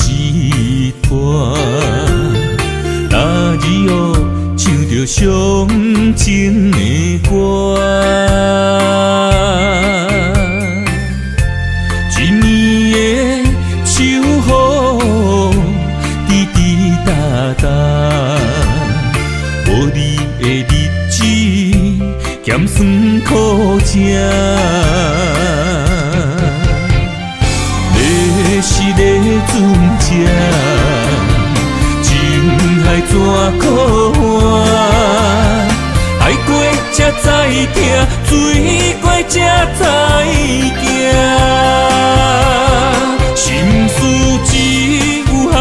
一段，那日后唱着伤情的歌。一年的秋雨滴滴答答，无你的日子咸酸苦涩。是个船只，情海怎可换？爱过才知疼，水过才知行。心事只有海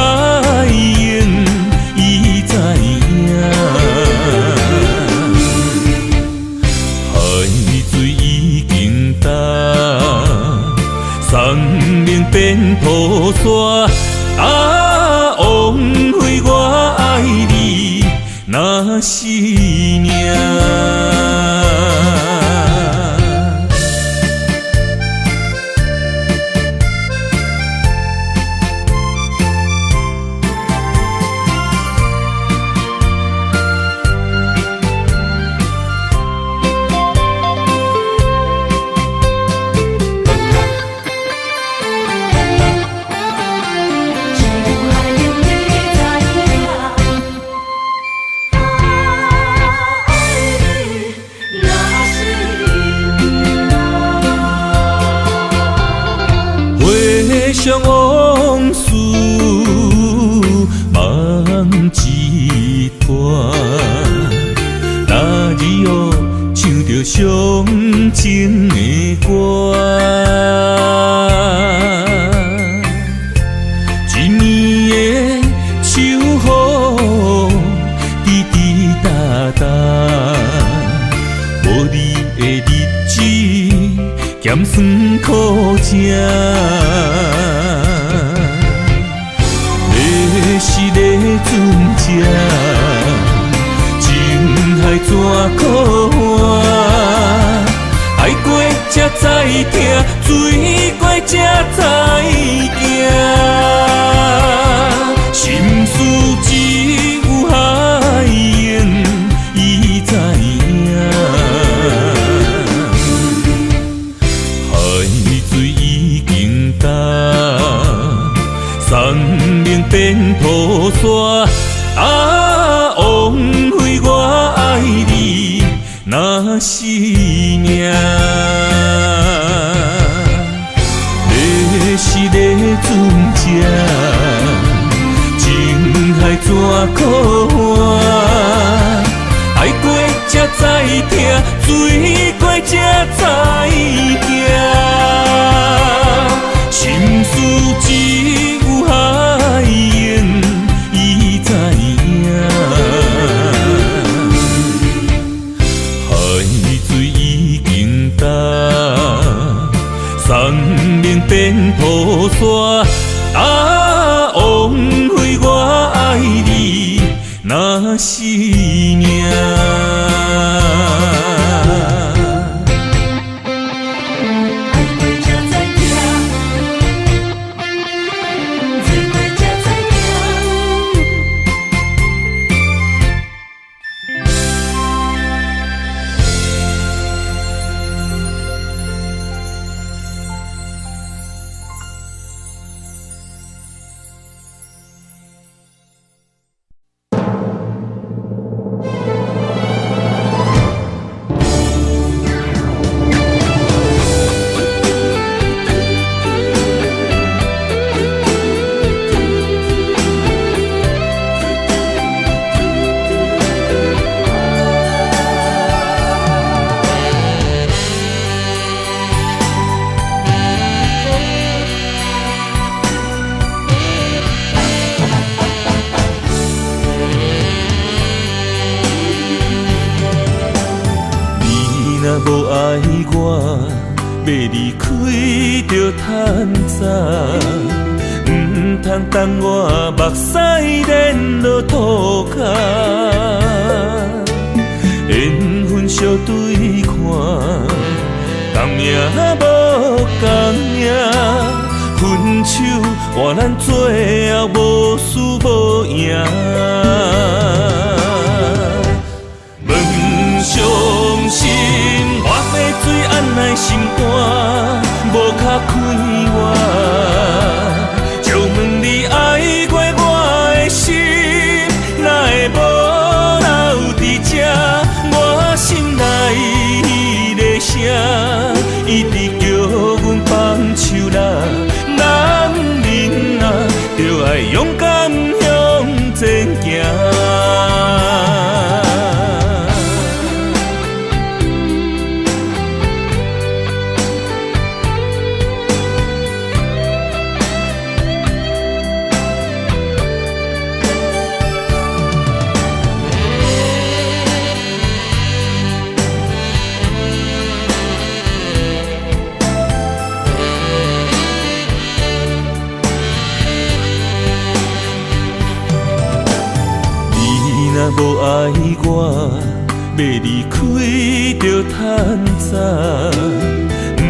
涌，伊知影。海水已经干。生命变雨伞，枉费我爱你那是命。想往事梦一段，那日后唱着伤情的歌。一年的秋雨滴滴答答，无你的日子咸酸苦涩。是个船只，情海怎可换？爱过才知疼，水过才知行。心事只有海涌，伊知影。海水已经干。生命变雨伞，枉费我爱你那是命。你是个船只，情海怎可换？爱过才知疼，水过才知行。心事只有海涌，伊知影。海水已经干，生命变雨伞，枉费我爱你那是命。若无爱我，要离开就趁早，唔通等我目屎连落涂骹。缘分相对看，同命无共命，分手换咱最后无输无赢。问伤心，我要水按来心肝，无卡开我。就问你爱过我的心，哪会无留伫这？我心内的声，一直叫阮放手啦。男人啊，就爱勇敢向前行。无爱我，要离开就趁早，唔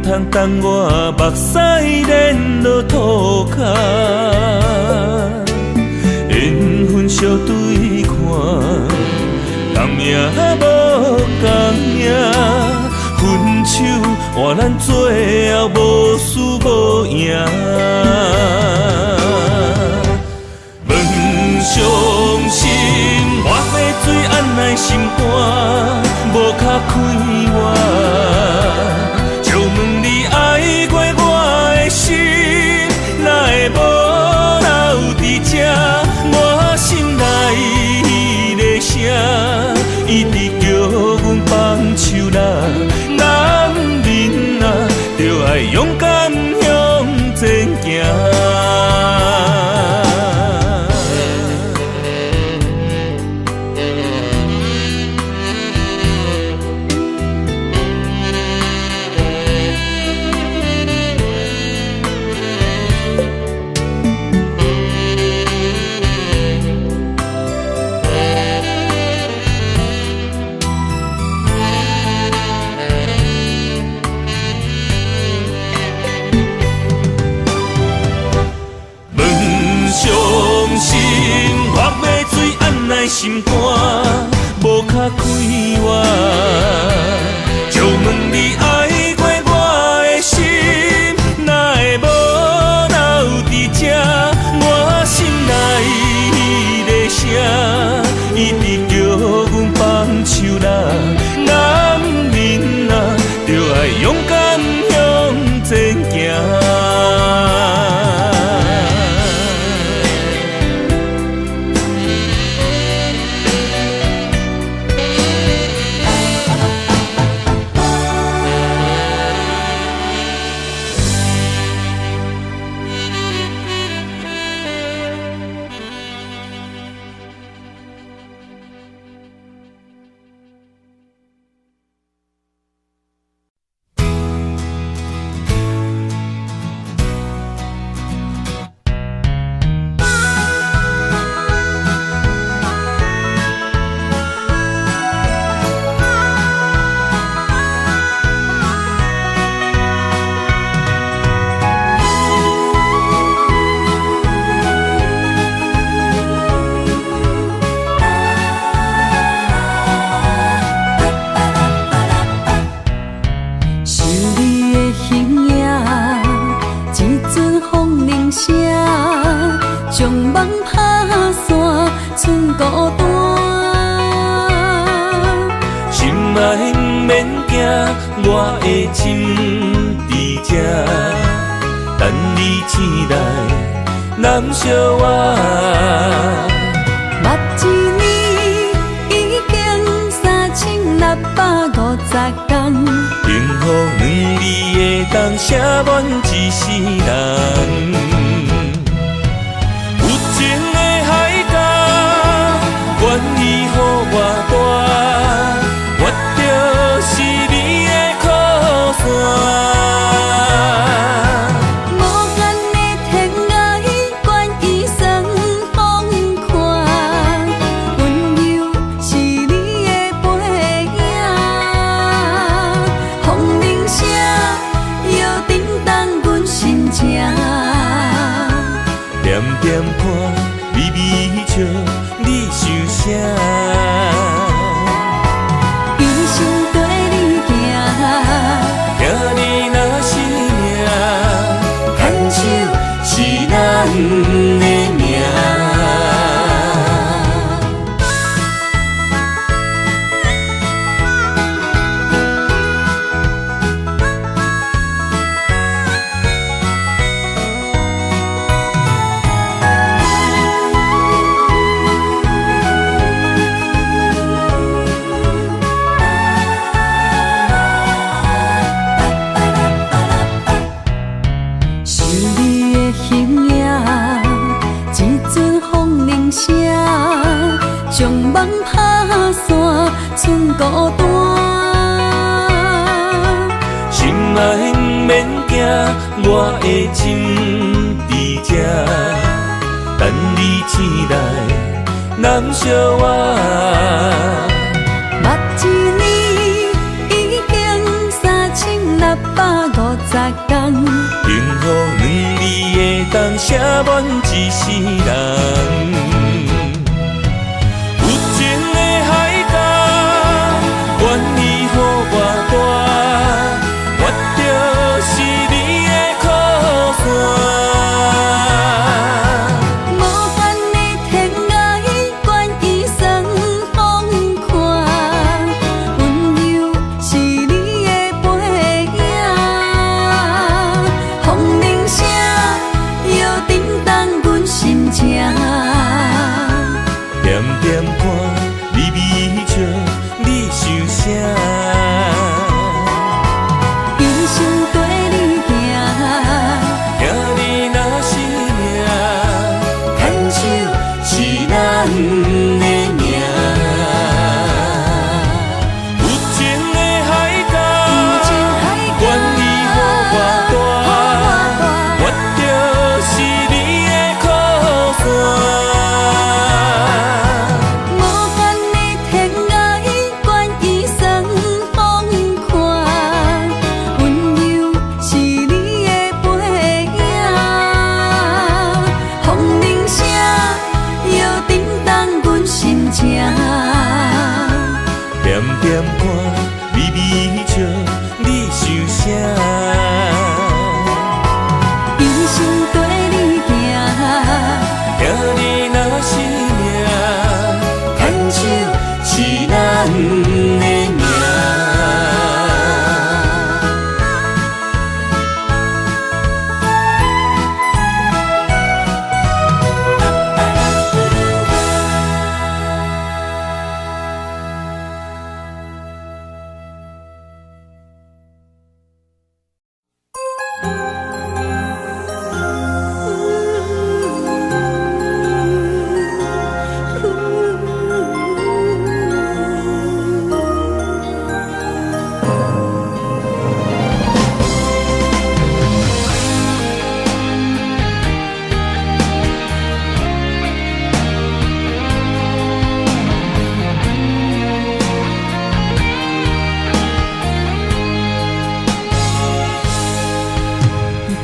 通等我目屎连落涂骹。缘分相对看，同命无同命，分手换咱最后无输无赢。伤心，我要水按来心肝，无卡开我。就问你爱过我的心，哪会无留伫这？我心内的声，一直叫阮放手啦。男人啊，就爱勇敢向前行。心肝无卡开我，就问你爱过我的心，哪会无留伫这？我心内的声，一直叫阮放手啦。男人啊，就爱勇敢向前行。我的心伫这，等你醒来，难相我。目一年已经3650天，幸福两字的冬，写满一世人。有情的海角，愿意予我带，我就是你的靠山。点点看，微微笑，你想啥？一生跟你行，行你若是命，牵手是咱的命。将梦拍散，剩孤单。心爱不免惊，我的情伫这，等你醒来，难相我。目一年已经3650天，幸福两字会当写满一世人。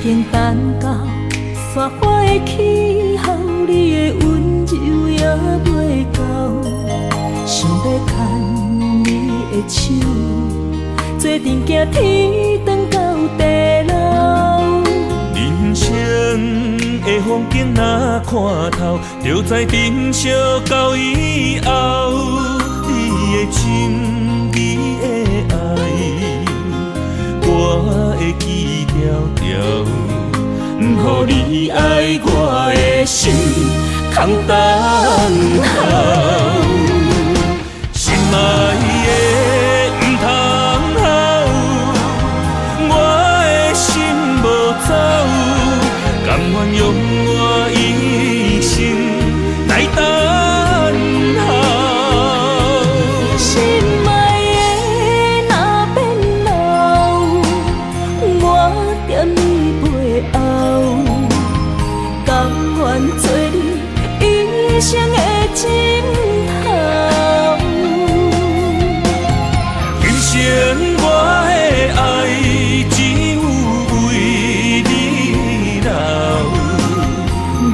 经等到雪花的气候，你的温柔也袂够。想要牵你的手，做阵行天长到地老。人生的风景若看透，就知珍惜到以后。你的情，你的爱，我会记条条。不予你爱我的心空等候，心爱的不通好，我的心无走，甘愿用我一生来等候。心爱的若变老，我惦你背后，甘愿做你一生的枕头。今生我的爱只有为你留。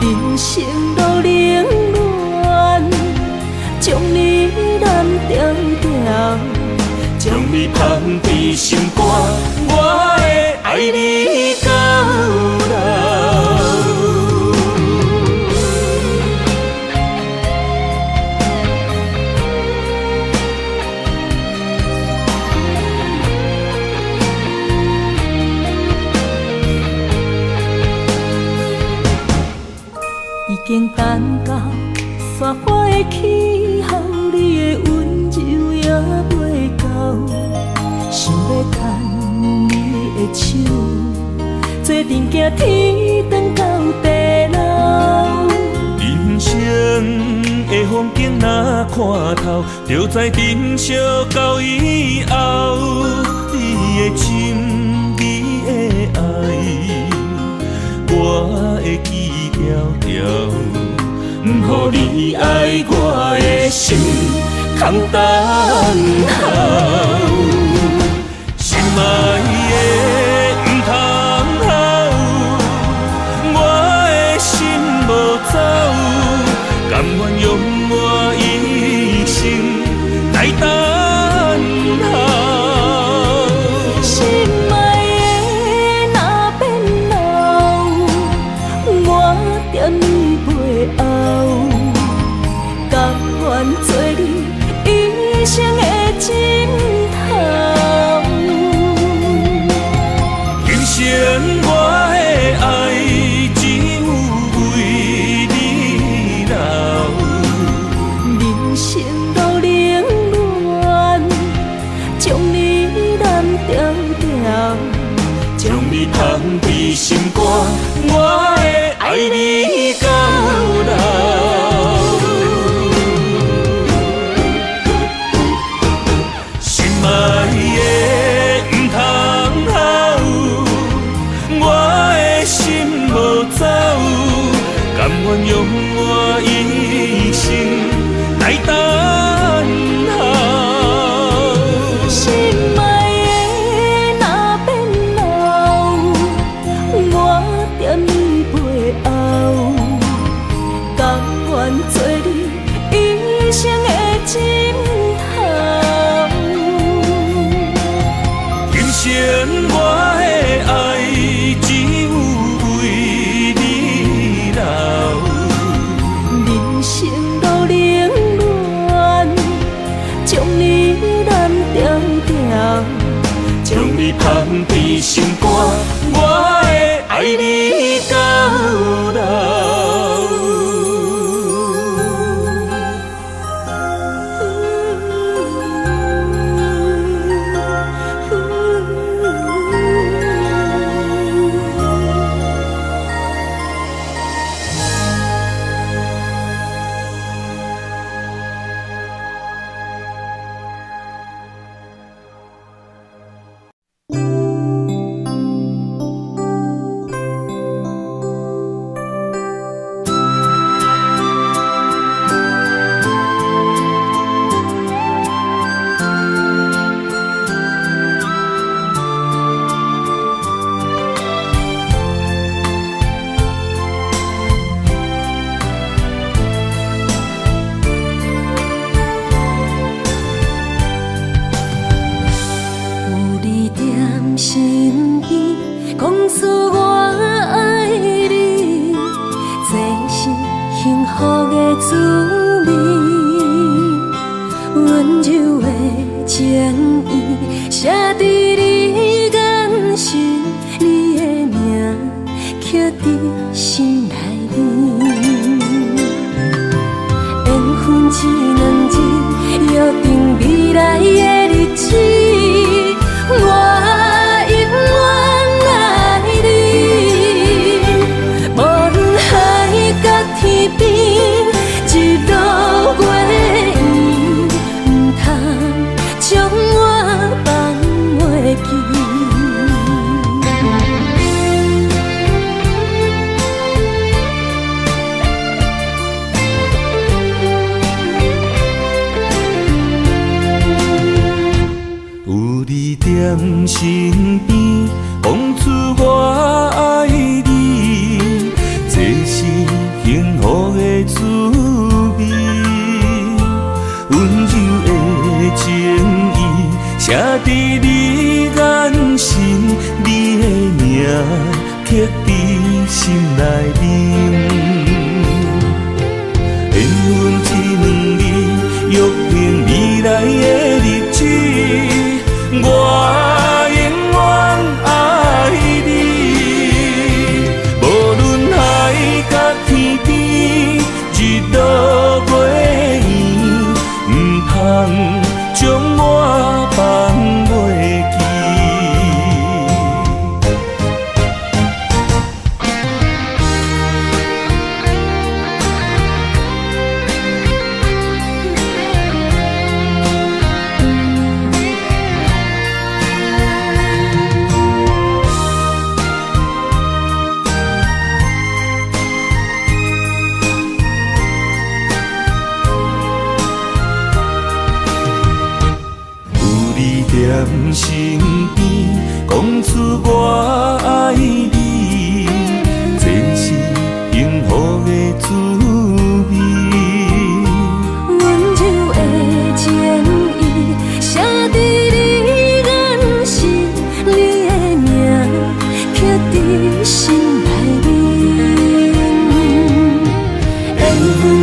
人生路冷暖，将你揽条条，将你放伫心肝，我会爱你到老。已经等到雪花的气候，你的温柔也袂够，想要牵你的手，做阵行天长到地老。人生的风景若看透，就知珍惜到以后。你的心，你的爱，我会记条条。不予你爱我的心空等候，心爱的不通好，我的心无走，甘愿用我一生来等候。心爱的若变老，我惦你背后，甘愿做你一生的枕头。今生我的爱只有为你留，人生路冷暖，将你揽条条，将你放伫心肝，我会爱你到老。心爱的不通好，我的心无走，甘愿用我一生来等候。心爱的若变老，我惦你背后，甘愿做你一生的枕头。今生我的爱只有为你留，人生路冷暖，将你揽条条，将你放伫心肝，我会爱你到老。有你踮身边，讲出我爱你，这是幸福的滋味。温柔的情意写伫你眼神，你的名刻伫心内面。缘分只两日，约定未来的日子。我永远爱你，无论海角天边，一路过缘，唔通将我放袂记。有你踮身边，讲出我爱你，这是幸福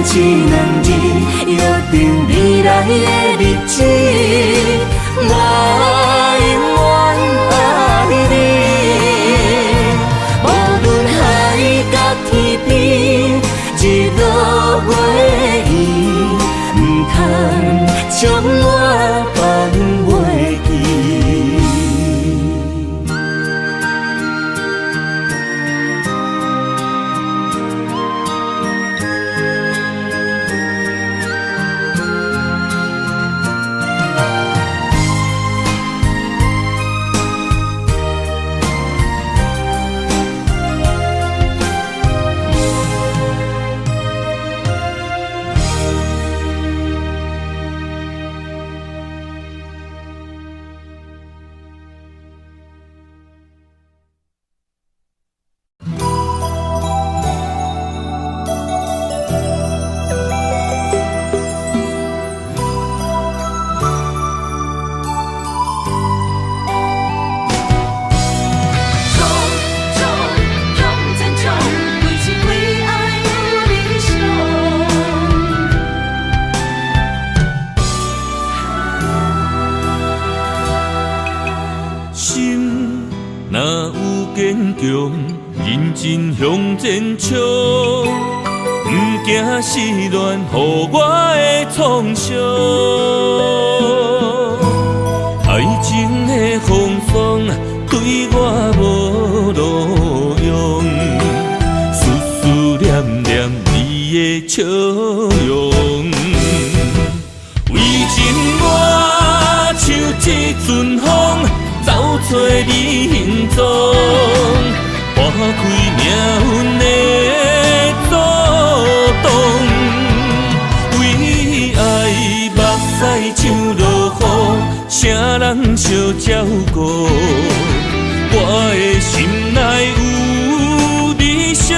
一两字，约定未来的日子，我永远爱你。无论海角天边，日落月圆，唔通将我放袂记。认真向前冲，不惊失恋予我的创伤。爱情的风霜对我无路用，思念念你的笑容。为情我像一阵风，走找你行踪。拨开命运的阻挡，为爱目屎像落雨，啥人相照顾？我的心内有理想，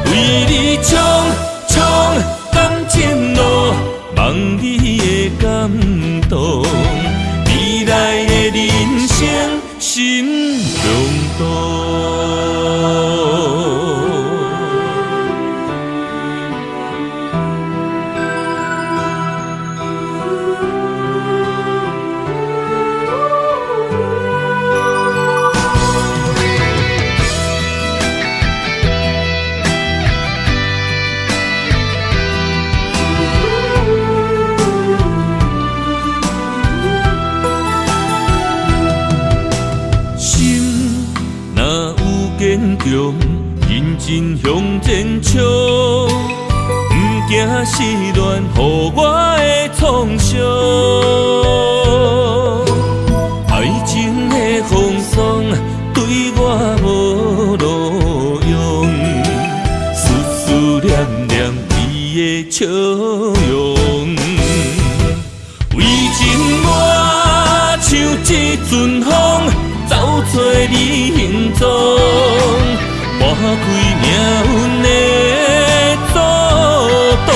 为你冲感情路，望你的感动，未来的人生心中动。认真向前冲，不惊失恋予我的创伤。爱情的风霜对我无路用，思念念你的笑容。为情我像一阵风，走找你行踪。拨开命运的阻挡，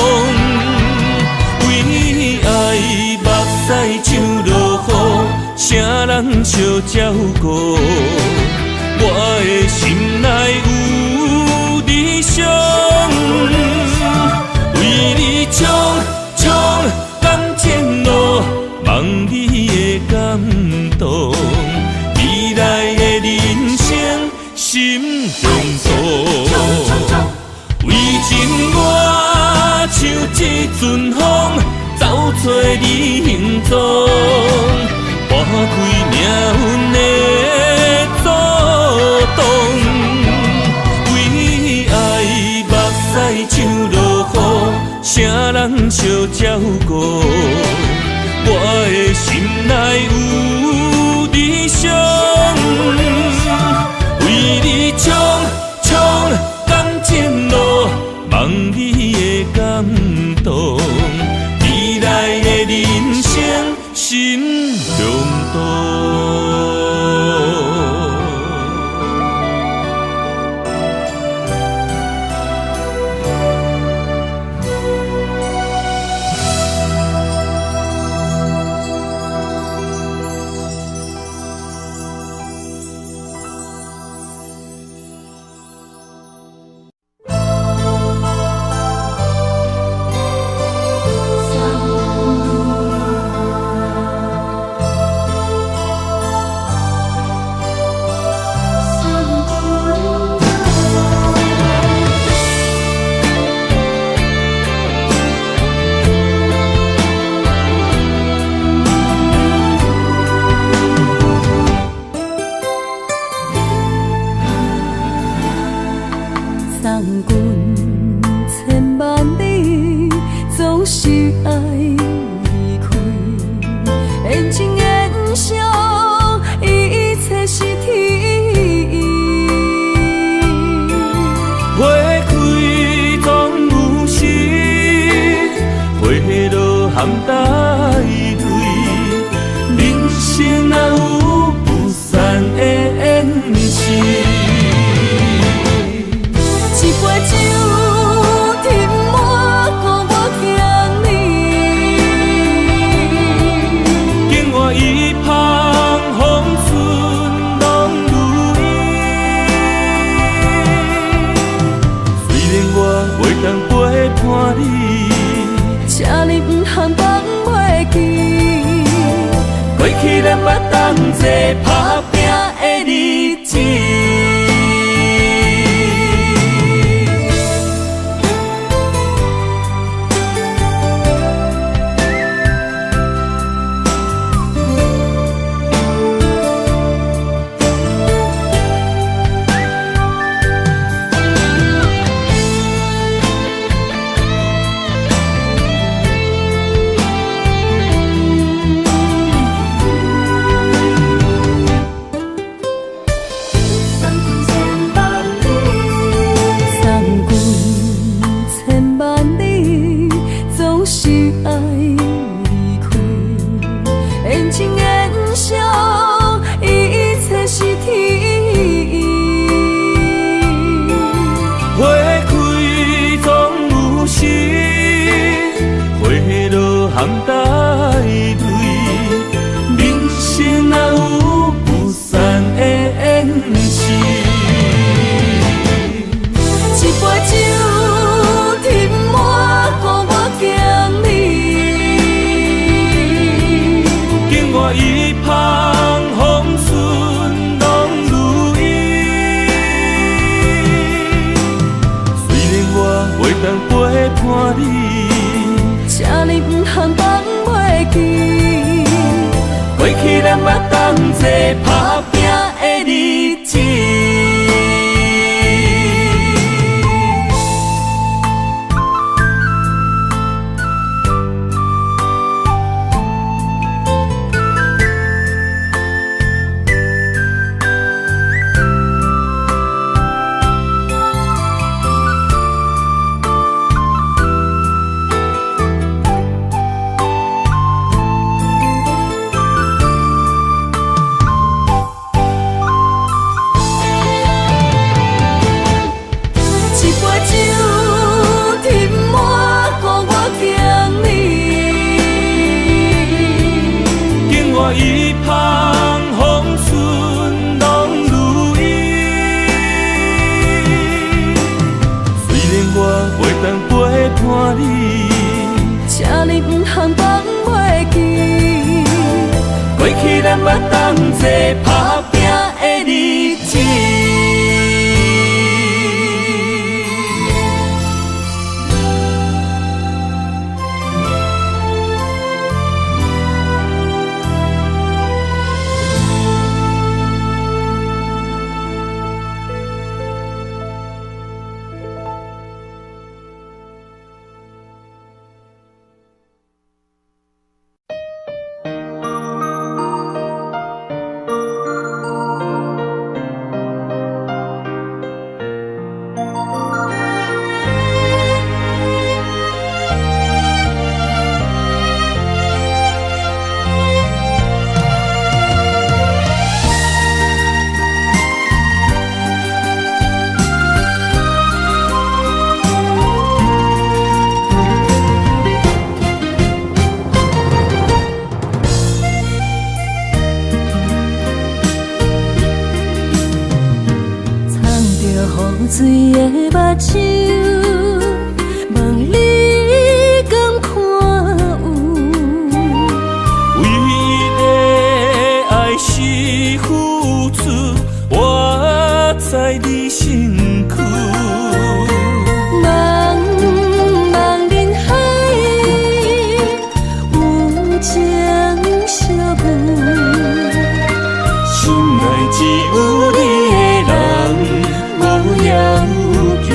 为爱目屎像落雨，啥人相照顾？我的心内有理想，为你冲感情路，望你的感动，未来的人生心中动。为情我像一阵风，走找你行踪。拨开命运的阻挡，为爱目屎像落雨，啥人相照顾？我的心内有理想，为你冲感情路，望你的感动，未来的人生心中动。君千万里，总是爱离开。缘尽缘消，一切是天意。花开总有时，花落含带泪。人生哪有不散的缘是？一杯酒，斟满，乎我敬你。境外一旁，风顺拢如意。虽然我袂当陪伴你，请你不通放袂记。过去咱捌同齐打拼的日子。含带泪，人生哪有不散的缘是？一杯酒，斟满，乎我敬你。境外一旁，风顺拢如意。虽然我袂当陪伴你，请你不通放袂记。过去咱捌同齐打拼的日子。一旁风顺拢如意，虽然我袂当陪伴你，请你不通放袂记。过去咱捌同齐打拼的日子。水的目睭，问你敢看有？唯一的爱是付出，我在你身躯。茫茫人海，有情相伴，心内只有你的人。无要求，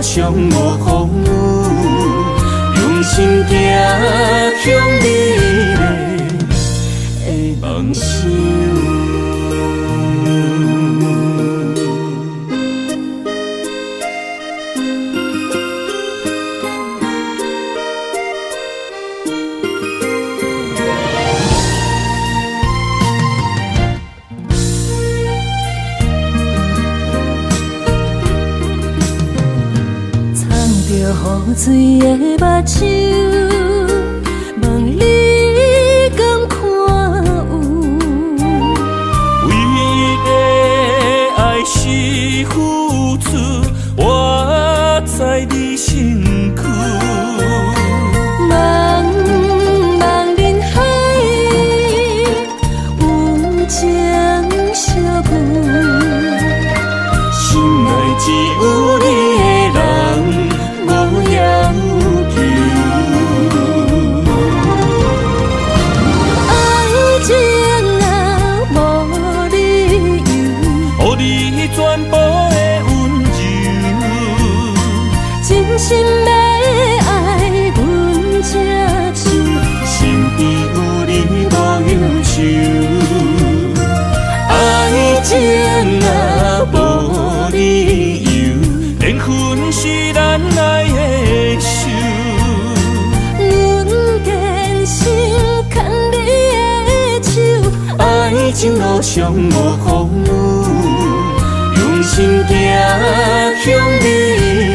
上无风雨，用心行向美丽的梦想。雨水的目睭，问你敢看有？唯一的爱是付出，我在你身躯。茫茫人海，有情相伴，心内只有你的人。全部的温柔，真心要爱阮才像，身边有你无忧愁。爱情若无理由，连分是咱爱的手。阮坚守牵你的手，爱情路上无风雨。用心行向美丽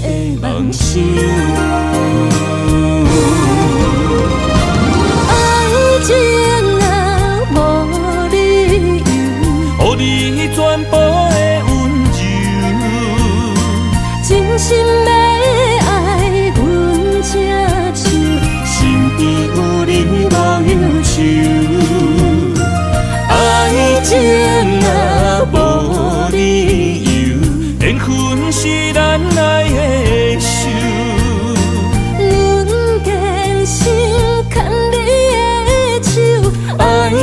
的梦想。爱情若无理由，予你全部的温柔，真心要爱阮才像，身边有你无忧愁。爱情若无理由，缘分是咱爱的手。阮坚守牵你的手，爱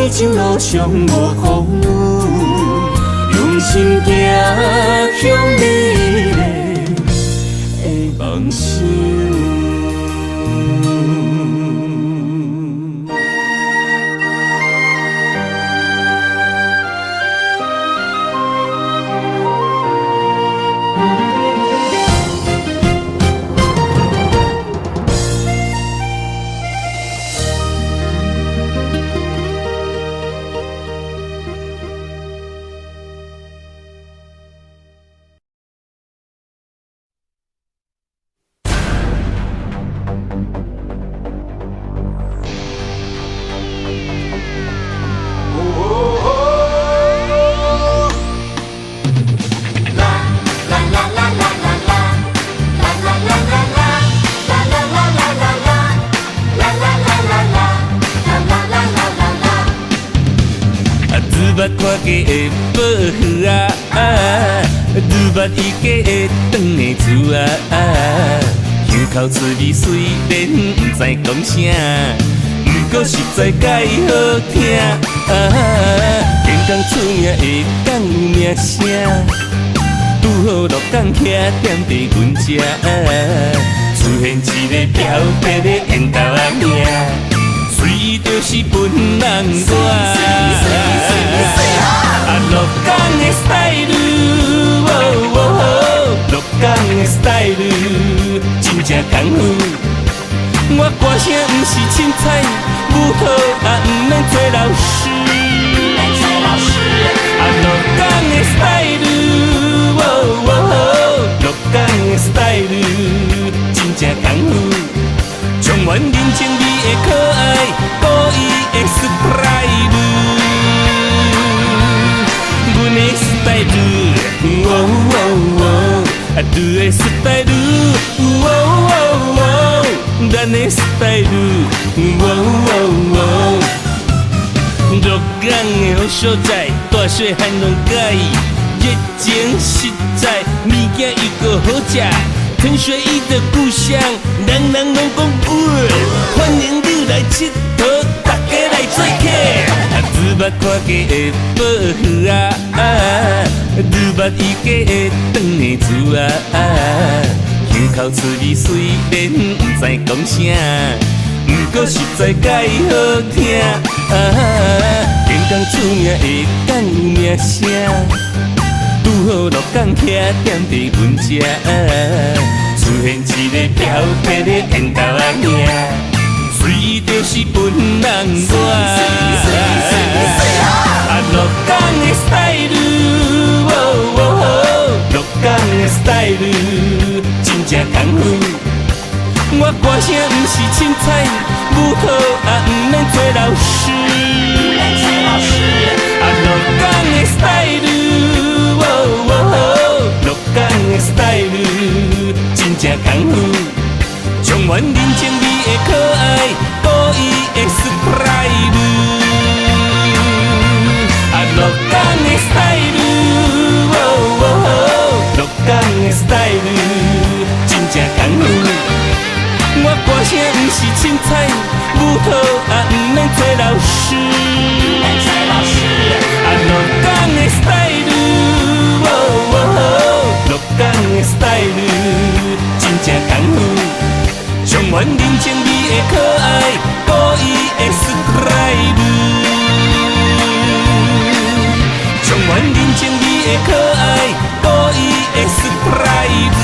情路上无风雨，用心行向美丽的梦想。捌看过的保护啊，愈捌伊家的长的厝啊，胸口出味虽然不知讲啥，不过实在介好听啊。天公出名会讲有名声，拄好落港徛踮伫阮遮，出现一个漂白的缘投仔名。随伊就是本人我，鹿港的 style， 鹿港的 style 真正功夫。我歌声不是凊彩，舞蹈也不免做老师。鹿港的 style， 鹿港的 style 真正功夫。充满人情味的可爱，故意的 style， 阮的 style， 你的 style， 咱的 style， 鹿港的好所在，大细汉拢介意，热情实在，物件又搁好食。陈雪伊的故乡，人人拢讲有，欢迎你来佚佗，大家来做客。自捌看过的报啊，愈捌伊家的长的字啊，口口出字虽然不知讲啥，不过实在介好听啊，健康出名会讲有名声，拄好鹿港遐点地阮家，出现一个漂泊的缘投仔兄。随就是本人我，啊，鹿港的 style， 鹿港的 style 真正功夫。我歌声不是凊彩，舞蹈也不免做老师。啊，鹿港的 style， 鹿港的 style 真正功夫。充满人情味的可爱，故意的 style， 啊，鹿港的 style， 鹿港的 style 真正功夫。我歌声不是凊彩，舞蹈也不免做老师。啊，鹿港的 style， 鹿港的 style 真正功夫。充满人情味的可爱，故意的 style， 充满人情味的可爱，故意的 style。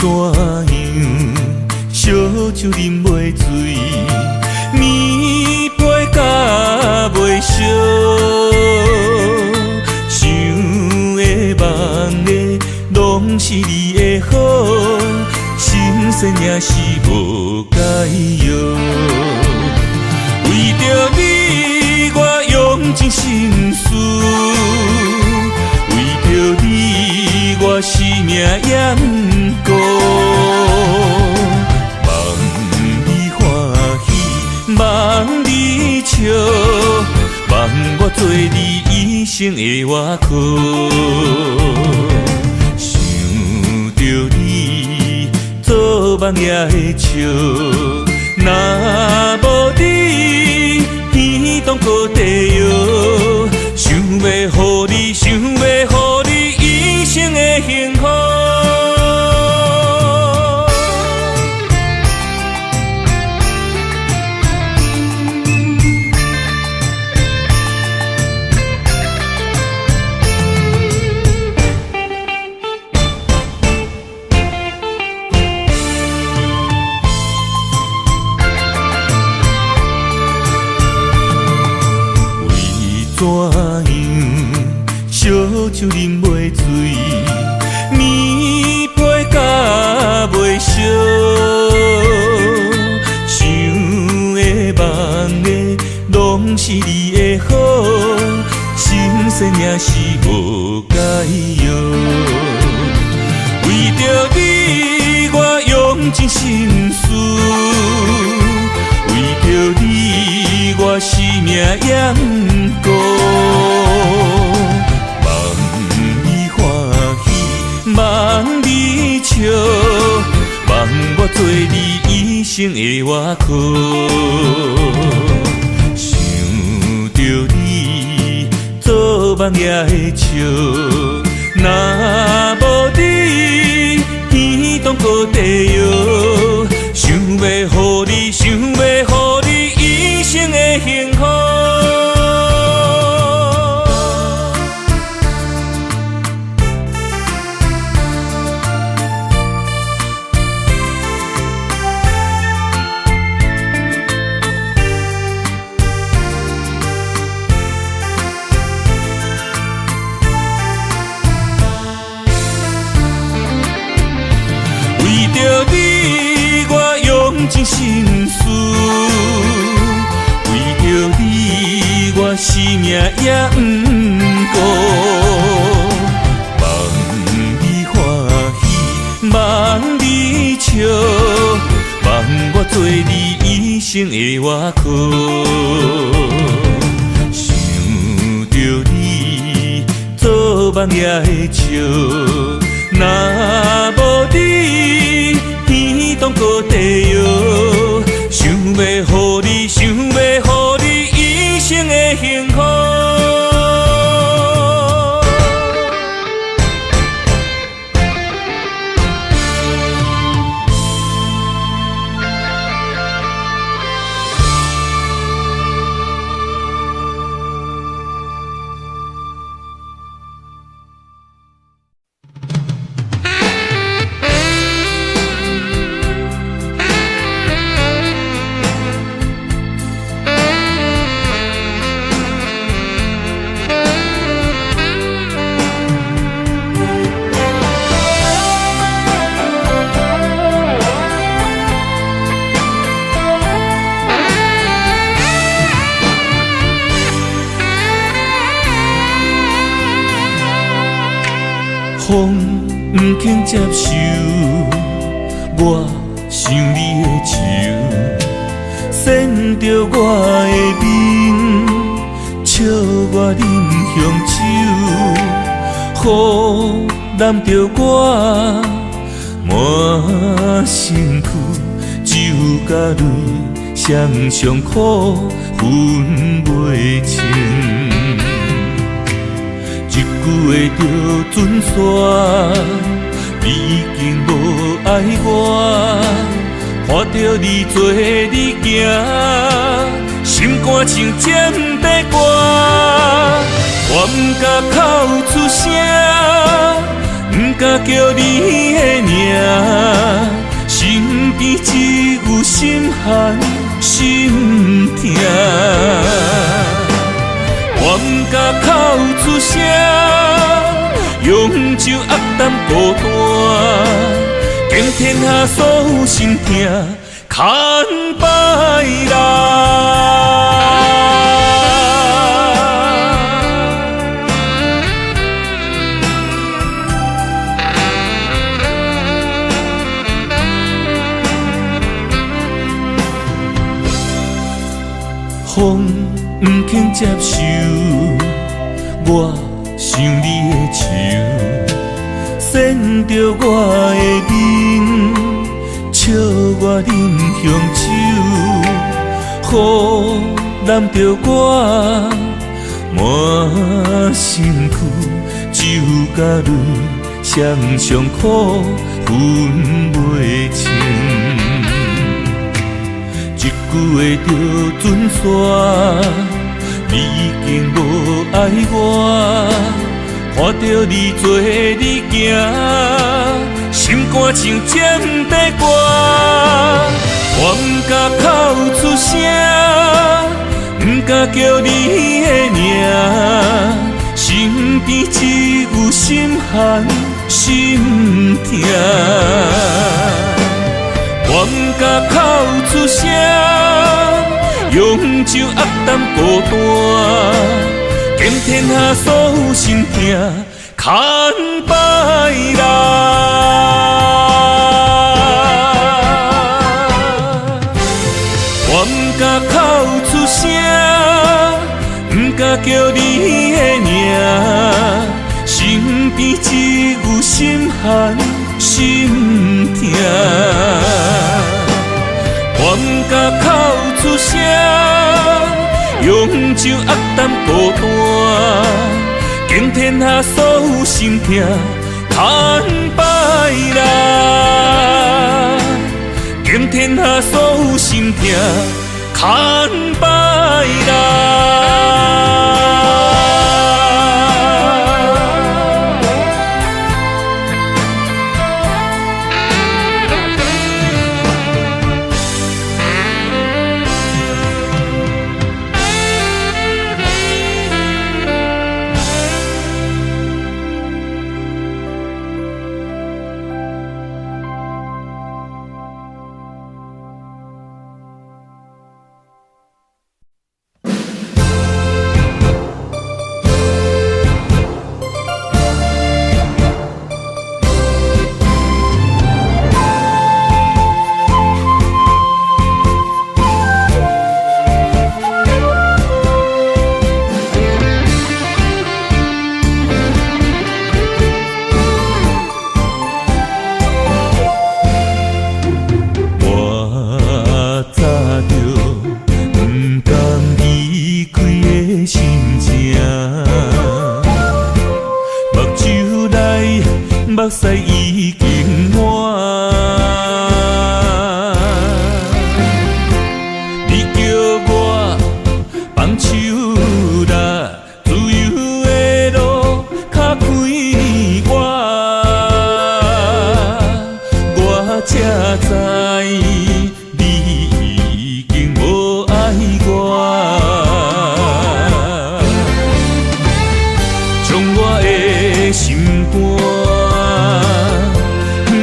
怎样烧酒啉袂醉，暝杯甲袂烧，想的梦的拢是你的好，心酸也是无解药。为着你，我用尽心思，为着你，我生命也不顾。望你欢喜，望你笑，望我做你一生的外靠。想着你，做梦也会笑。若无你，天堂搁地摇。想要予你，想要予你一生的幸福。怎样烧酒啉袂醉，暝杯甲袂烧，想的梦的拢是你的好，心酸也是无解药。为着你，我用尽心思，为着你，我生命也不顾。望你欢喜，望你笑，望我做你一生的外靠。想着你，做梦也会笑。若无你，天堂搁地摇。想要予你，想要予你一生的幸福。我生命也不顾。望你欢喜，望你笑，望我做你一生的外靠。想着你，做梦也会笑。若无你，天当搁地摇。想要予你，想要予你一生的幸福。风不肯接受，我想你的手，闪着我的面，笑我饮香酒，雨淋着我满身躯，酒甲泪双双苦，分袂清。一句话就准煞，你已经无爱我，看着你做你行，心肝像尖地歌，我不敢口出声，不敢叫你的名，身边只有心寒心痛。我不敢口出声，用酒压淡孤单，惊天下所有心痛，牵摆人。风不肯接受，我想你的手，闪着我的面，笑我饮香酒，雨淋着我满身躯，酒甲泪双双苦，分袂清。一句话就准煞，你已经无爱我，看着你做你行，心肝像尖地歌，我不敢口出声，不敢叫你的名，身边只有心寒心痛。我不敢口出声，用酒压淡孤单，惊天下所有心痛，牵摆人。我不敢口出声，不敢叫你的名，身边只有心寒心痛。我不敢口出声，用酒压淡孤单，惊天下所有心痛，牵摆人。惊天下所有心痛，牵摆人。目睭内目屎已经满。你叫我放手啦，自由的路较开我才知你已经无爱我。将我的心肝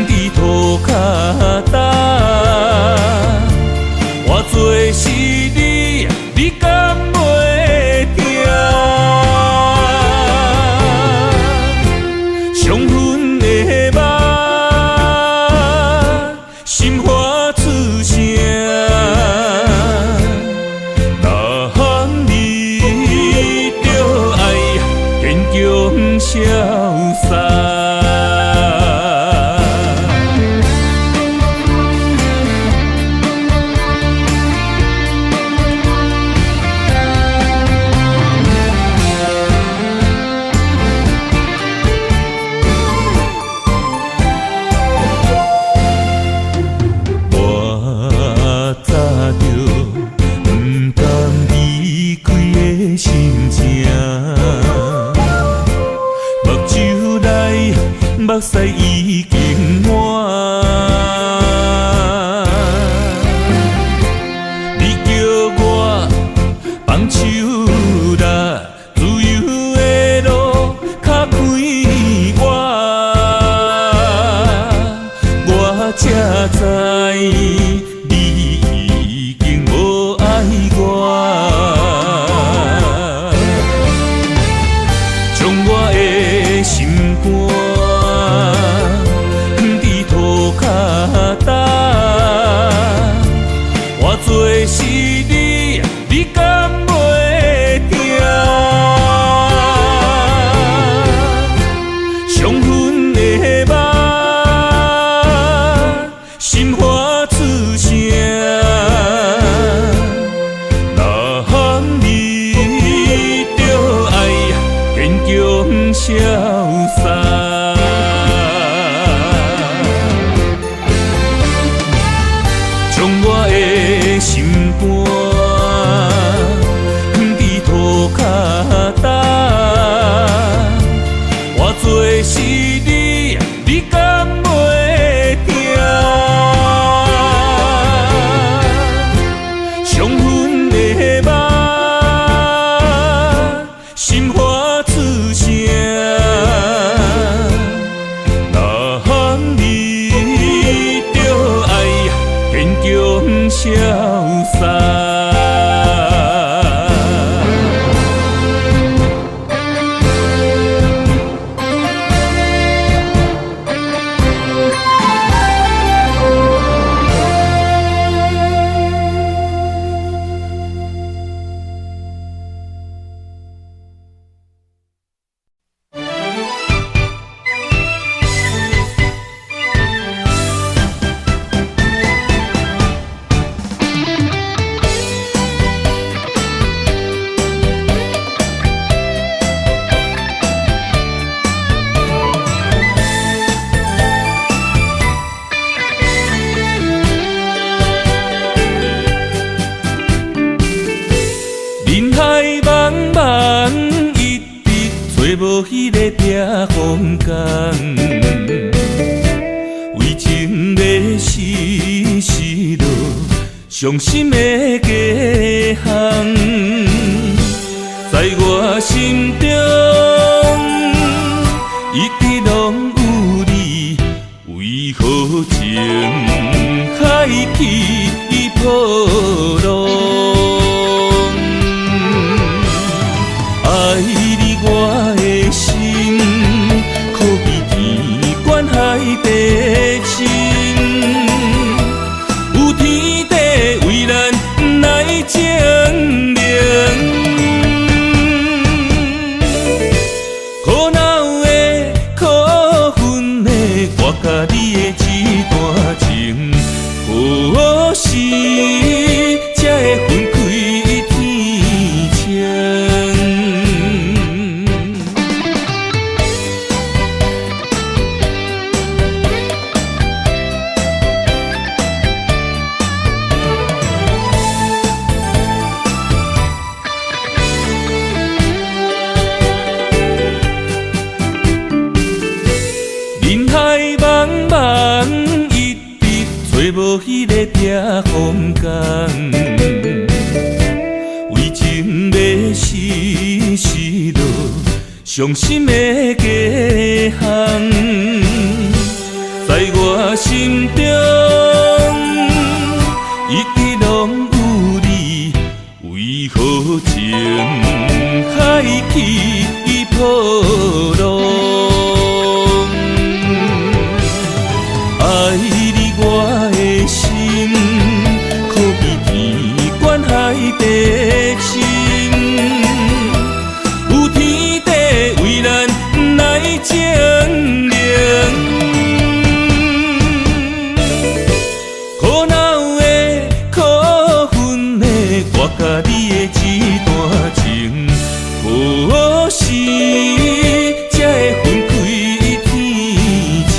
伫涂骹担，换做是你，你敢袂听？伤痕的目，心花出声，若你着爱坚强潇洒。我早着不甘离开的心情，目睭内目屎已经满。你叫我放手啦，自由的路较开我才知你已经无爱我。将我的心肝伫涂骹担，换做是你，你敢袂听？伤痕的目，心花出声，若你着爱坚强潇洒。将我的心肝伫涂骹担，换做是你，你敢袂听？伤痕的目，心花出声，若你着爱坚强潇洒。人海茫茫，一直找无迄个避风港，为情要死落伤心的家乡，在我心中一直拢有你，为何情海去波浪？爱你我的心，可比天悬海底深。有天地为咱来证明，苦恼的、苦恨的，我甲你的一段情，何时才会分开天窗？无迄个避风港，为情要死死落伤心的家乡，在我心中一直拢有你，为何情海起波浪？爱你我的心，可比天悬海地深。有天地为咱来证明。苦恼的、苦恨的，我甲你的一段情，何时才会分开天窗？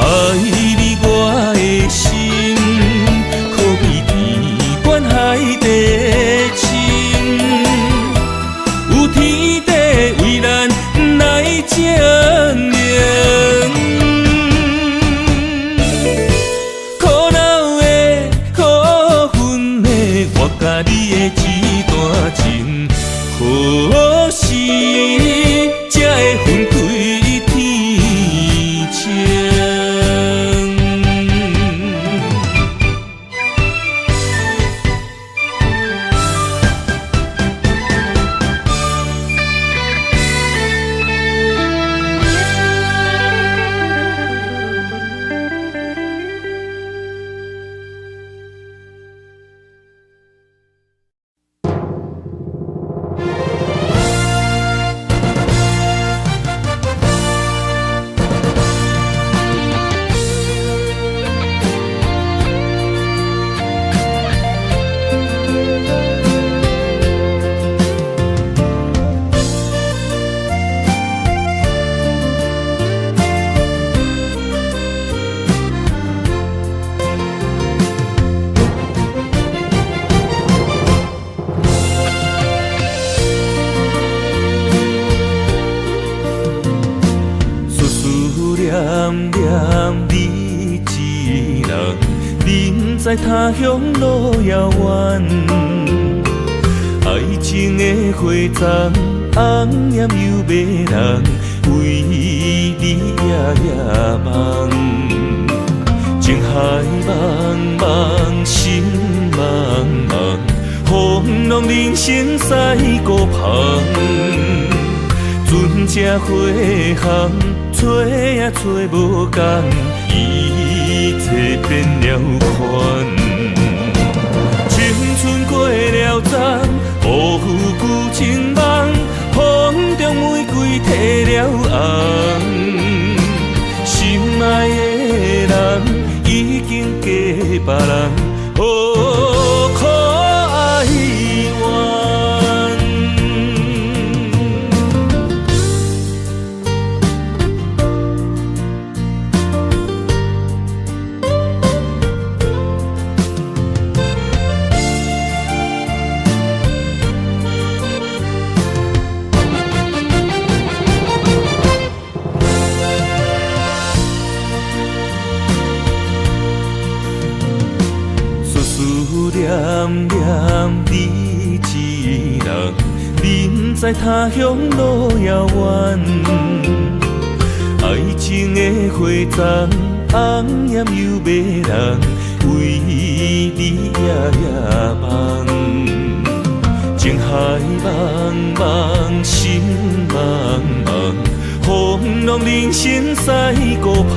爱你我的心，可比天悬海地深。有天地为咱来证明。苦恼的、苦恨的，我甲你的一段情，何时才会分开天窗？念念你一人，人在他乡路遥远。爱情的花丛，红艳又迷人，为你夜夜梦。情海茫茫，心茫茫，风浪人生驶过旁。船只花行，找也找无共，一切变了款。青春过了站，辜负旧情梦，风中玫瑰褪了红。心爱的人已经嫁别人，何可哀怨？念念你一人，人在他乡路遥远。爱情的花丛，红艳又迷人，为你夜夜梦。情海茫茫，心茫茫，风浪人生驶过旁。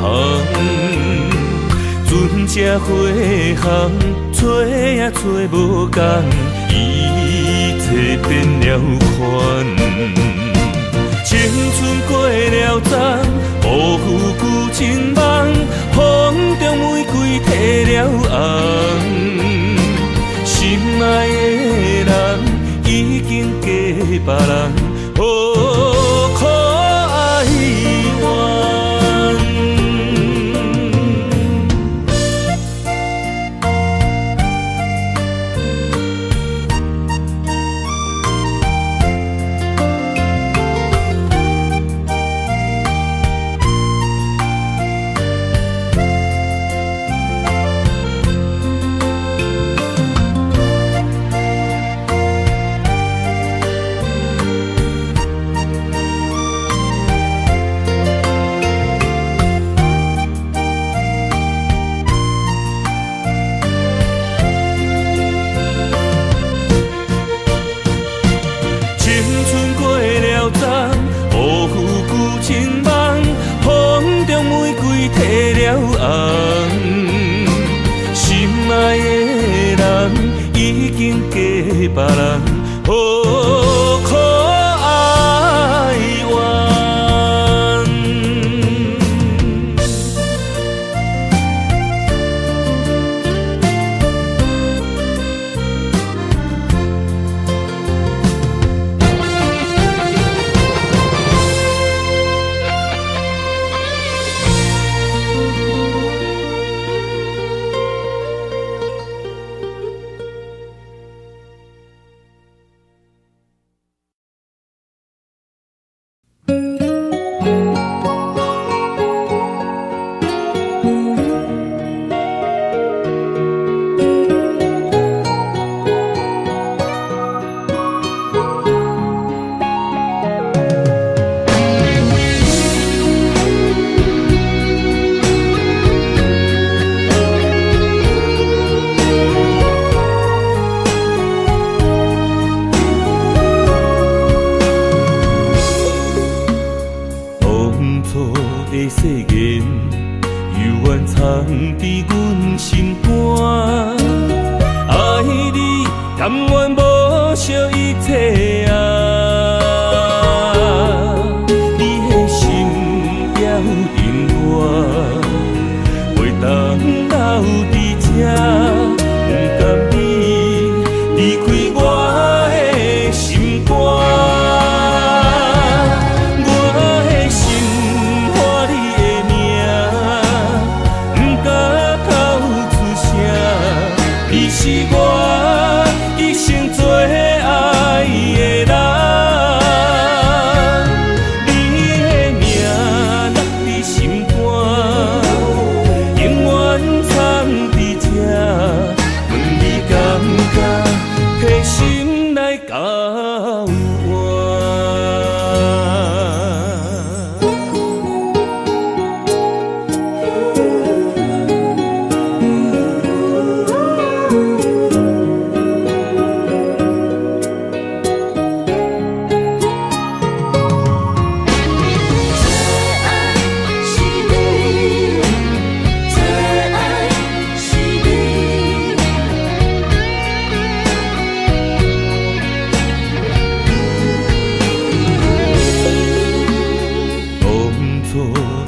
船只花行，找也找无共，一切变了款。青春过了冬，辜负旧情梦，风中玫瑰褪了红。心爱的人已经嫁别人，可哀怨。褪了红，心爱的人已经嫁别人，可哀怨。的誓言，犹原藏伫阮心肝。爱你，甘愿无惜一切啊！你的心也有因果，袂当留伫这，不甘你离开我的心肝。是我一生做爱的人，你的名落伫心肝，永远藏伫这，问你感觉摕心来交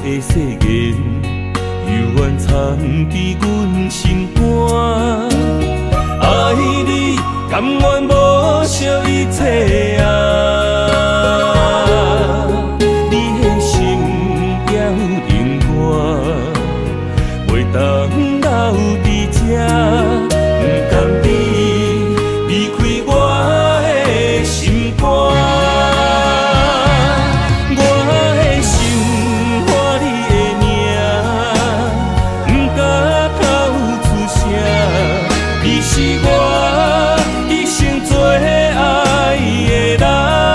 的誓言，犹原藏伫阮心肝。爱你，甘愿无惜一切啊！你的心也有因果，袂当留伫这，不甘你离开我的心肝。你是我一生做爱的人。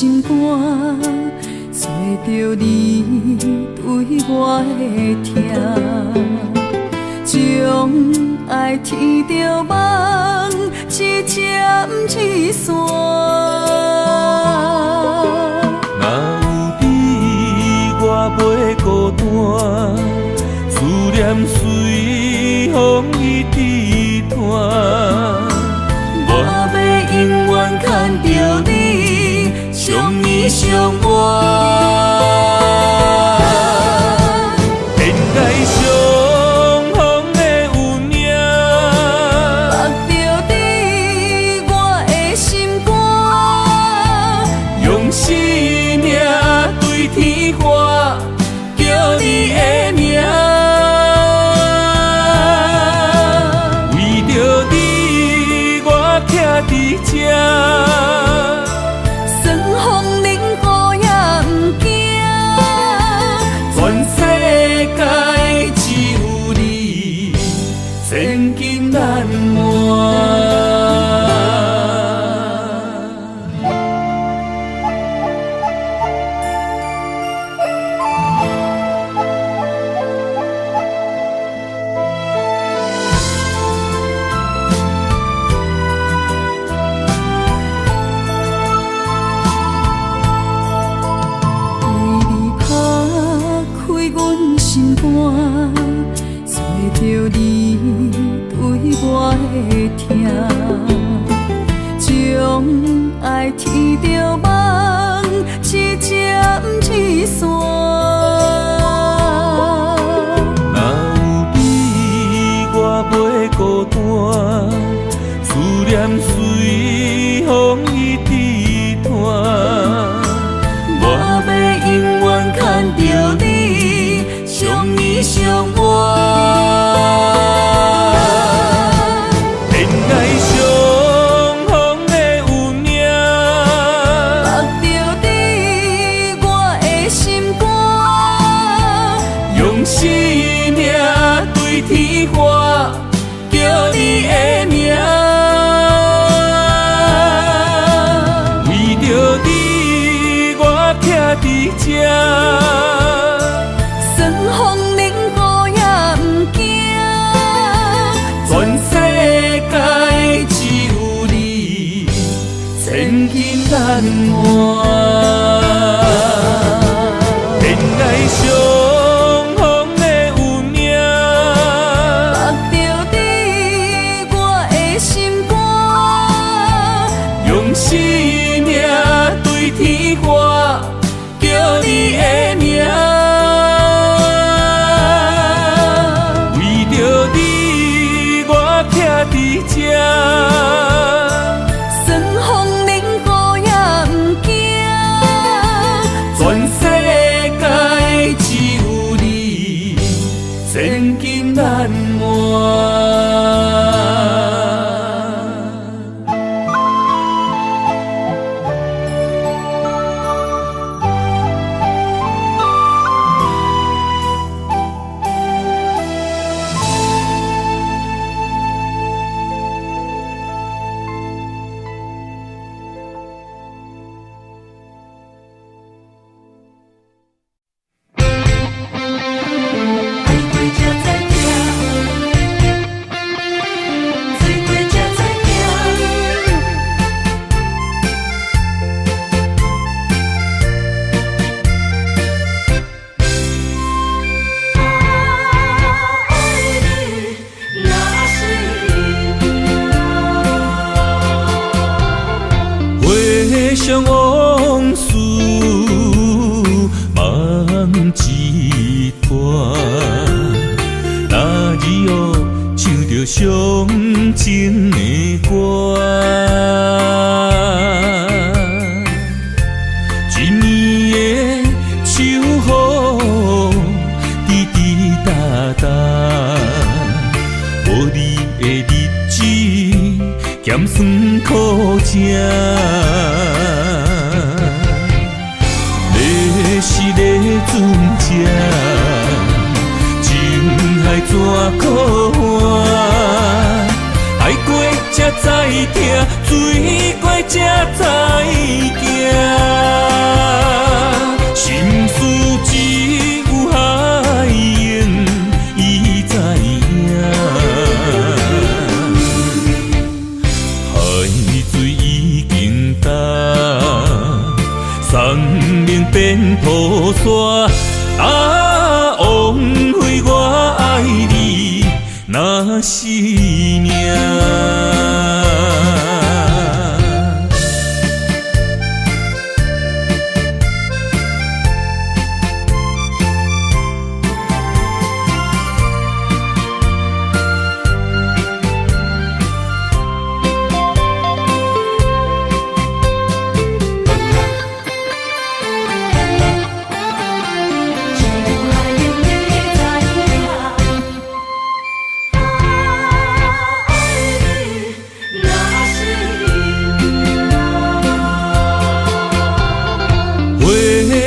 心肝，找着你对我的疼，将爱天着梦，一针一线。若有你，我袂孤单，思念随风伊织团。我要永远牵着你，相依相偎。恋爱相逢的有影，目着你，我的心肝，用生命对天花，叫你的名。为着你，我徛伫这。算风冷雨也不惊，全世界只有你，千金难换。找着你对我的疼，将爱天着梦，一针一线。若有你，我袂孤单，思念随风伊织团。我要永远牵着你，相依相偎。恋爱相逢的有影，目着你，我的心肝，用生命对天花，叫你的名。为着你，我徛伫这。算风冷雨也不惊，全世界只有你，千金难换。恋爱相逢的有影，目着你，我的心肝，用生命对天花，叫你的名。为着你，我徛伫这。算风冷雨也不惊，全世界只有你，千金难换。回想往事，梦一段。那日后唱着伤情的歌，一年的秋雨滴滴答答，无你的日子咸酸苦涩。是个船只，情海怎可换？海过才知疼，水过才知行。变土沙。啊，枉费我爱你那是命。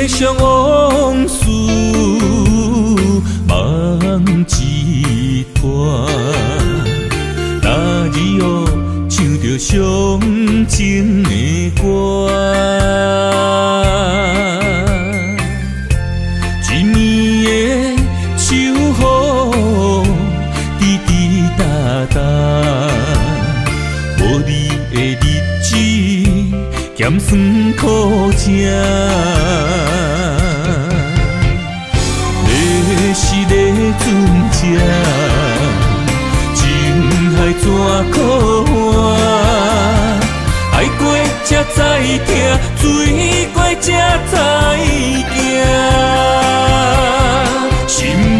想往事梦一段，那日后唱着伤情的歌，一暝的秋雨滴滴答答，无你的日子咸酸苦吃。是个船只，情海怎可换？爱过才知疼，水过才知行。心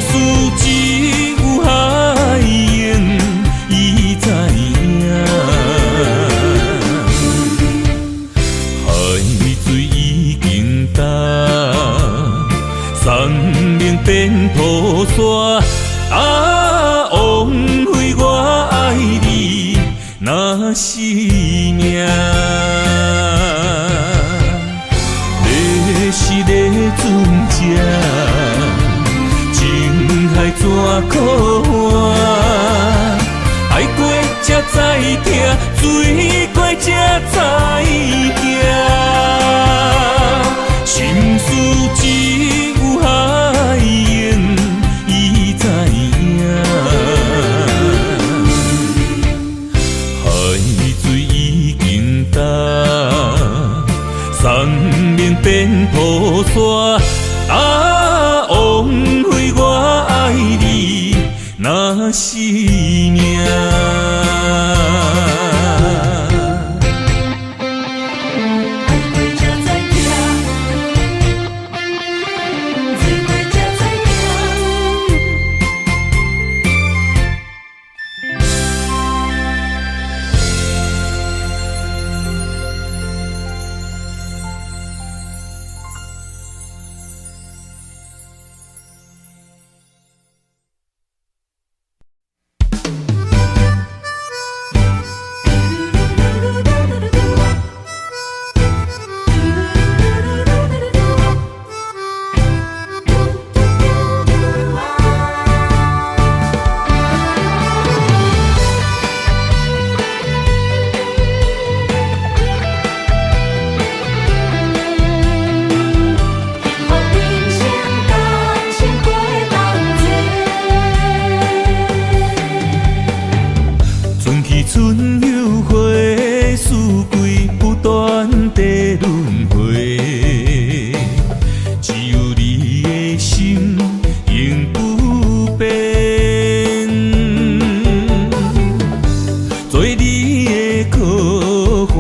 事只有海涌，伊知影。海水已经干。生命变土沙，啊，枉费我爱你那是命。你是个船只，情海怎可换？爱过才知疼，水过才知行。心事只有海涌，伊知影。海水已经干，生命变土沙。啊，枉费我爱你那是命。春又回，四季不断地轮回，只有你的心永不变。做你的靠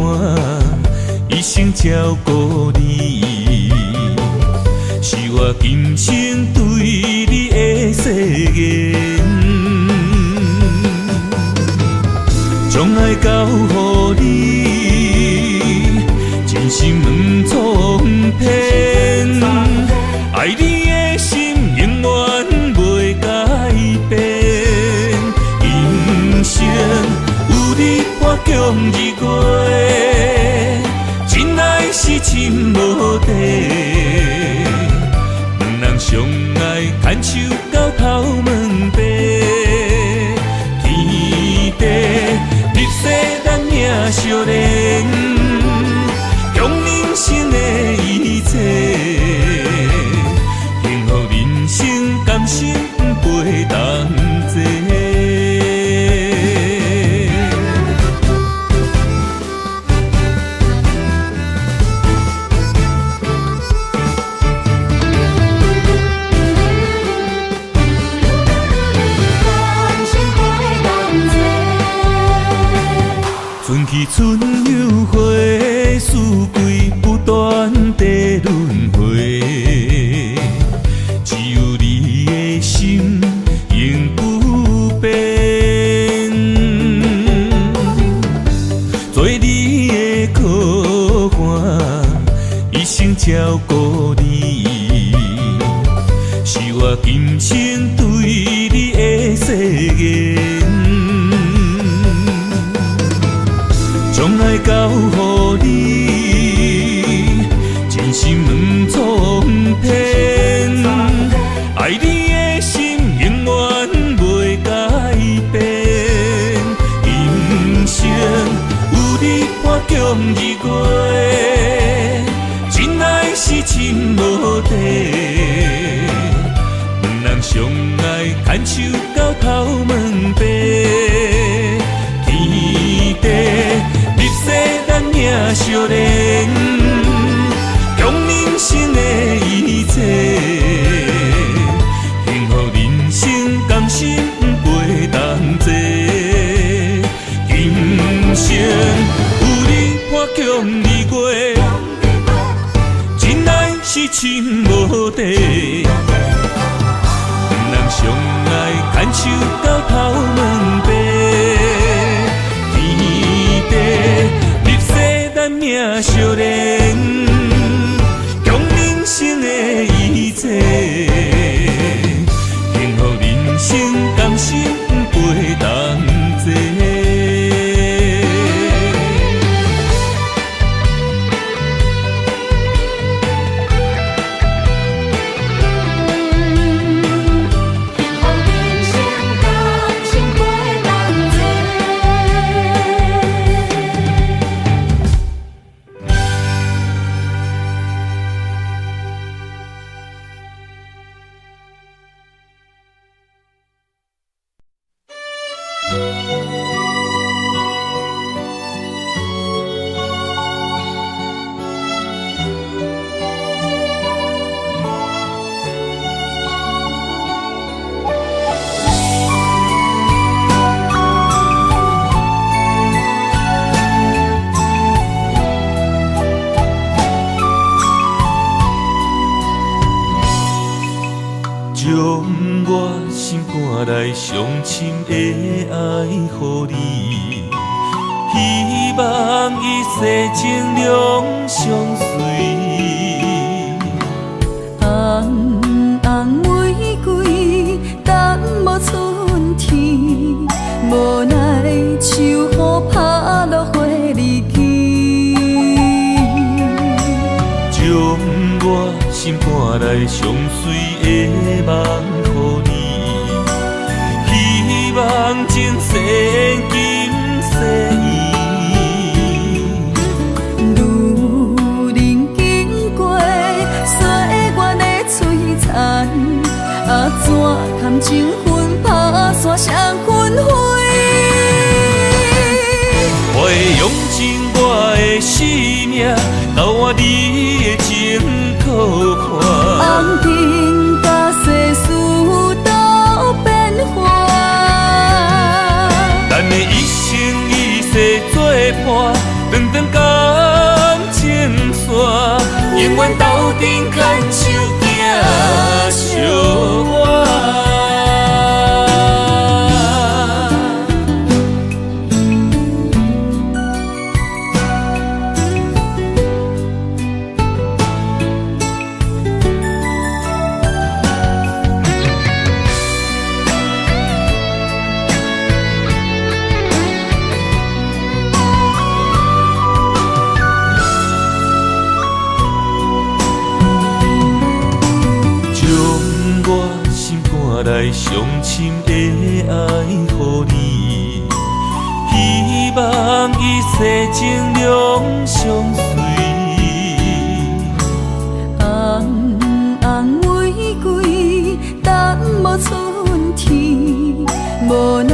岸，一生照顾你，是我今生对你的誓言。将爱交予你，真心不错骗。爱你的心永远袂改变。人生有你伴共日月，真爱是亲无地。两人相爱，牵手到头门边。少年，用人生的一切，幸福人生甘心陪同齐。又回，四季不断地轮回，只有你的心永不变。做你的靠岸，一生照顾你，是我今生对你的誓言。将爱交予你，真心软错骗。爱你的心永远袂改变。人生有你伴强日月，真爱是真无地。两人相爱，牵手到头门边。天地。世咱命相连，共人生的一切，幸福人生甘心陪同齐。今生有你伴强日月，真爱是真无地。两人相爱，牵手到头门边。命相连，共人生的一切，幸福人生甘心陪同齐。将我心肝内上深的爱予你，希望一世情两相随。红红玫瑰，等无春天，无奈秋雨拍落花日记。将我心肝内上水的梦予你，希望前世今世缘。路人经过，岁月的璀璨，怎堪情分打散双魂飞？我会用尽我的生命，交换你的情可看。红尘甲世事都变化，咱的一生一世作伴，长长感情线，永远斗阵牵手行相伴。来上深的爱予你，希望一世情两相随。红红玫瑰，等无春天，无奈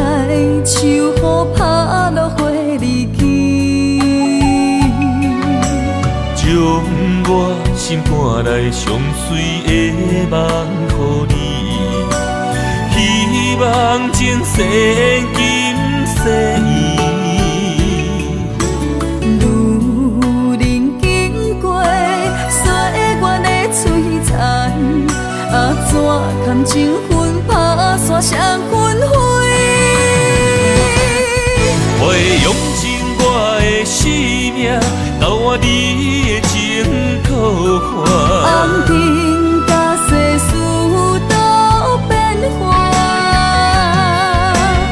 秋雨拍落花日记。将我心肝内上水的梦予你。希望前世今世缘。双纷飞。我会用尽我的生命，交换你的情可换。红尘甲世事都变化，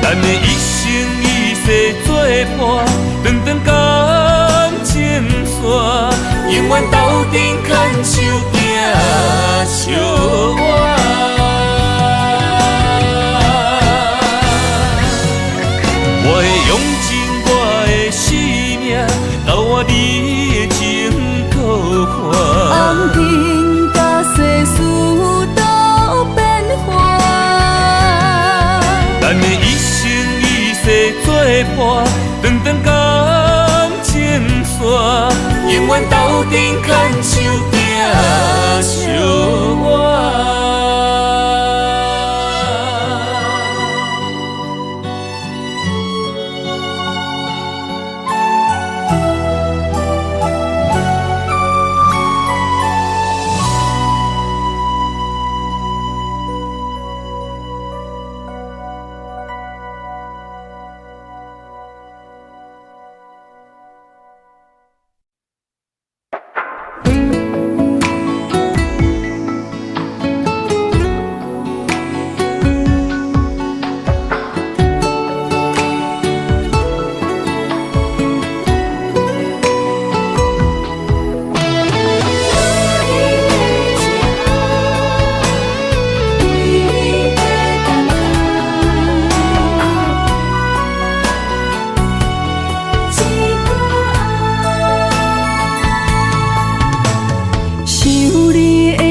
咱的一生一世作伴，长长感情线，永远斗阵牵手行相偎。我会用尽我的生命，交换你的情可换。红尘甲世事都变化，咱的一生一世作伴，长长感情线，永远斗阵牵手行相偎。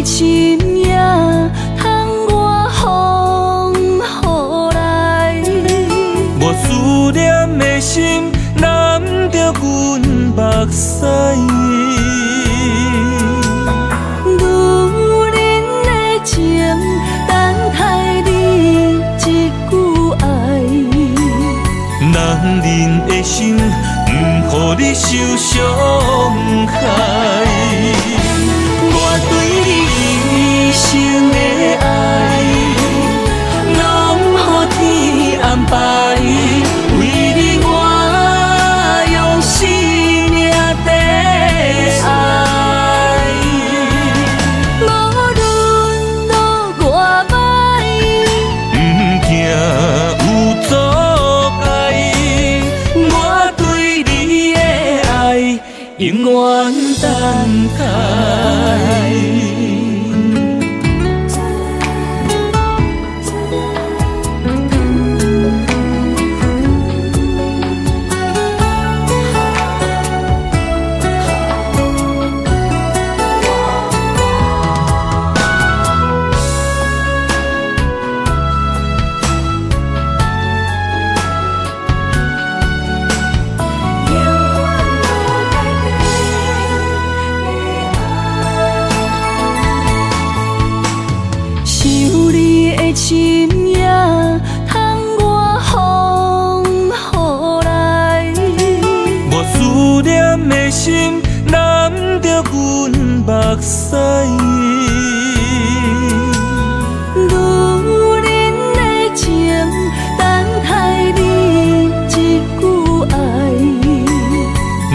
心也通我风雨来，我思念的心揽着阮目屎，女人的情等待你一句爱，男人的心不予你受伤害。我对你一生的爱，拢予天安排。为你我用生命在爱，无论路偌歹，不惊有阻碍。我对你的爱，永远等待。心也通我风雨来，我思念的心揽着阮目屎，女人的情等待你一句爱，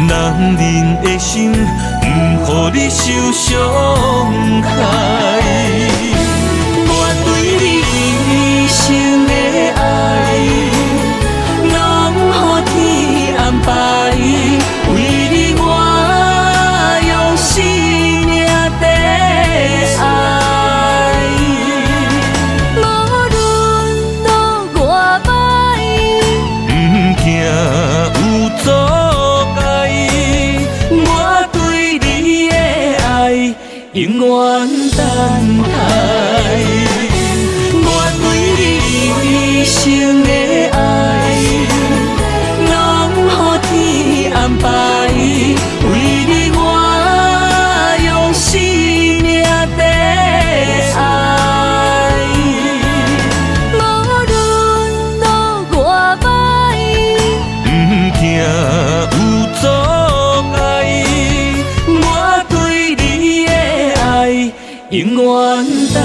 男人的心不予你受伤害。一生的爱，拢予天安排。为你我用生命在爱，无论路偌歹，不惊有阻碍。我对你的爱，永远等待。一生的爱，拢予天安排。为你我用生命在爱，无论路偌歹，不惊有阻碍。我对你的爱，永远等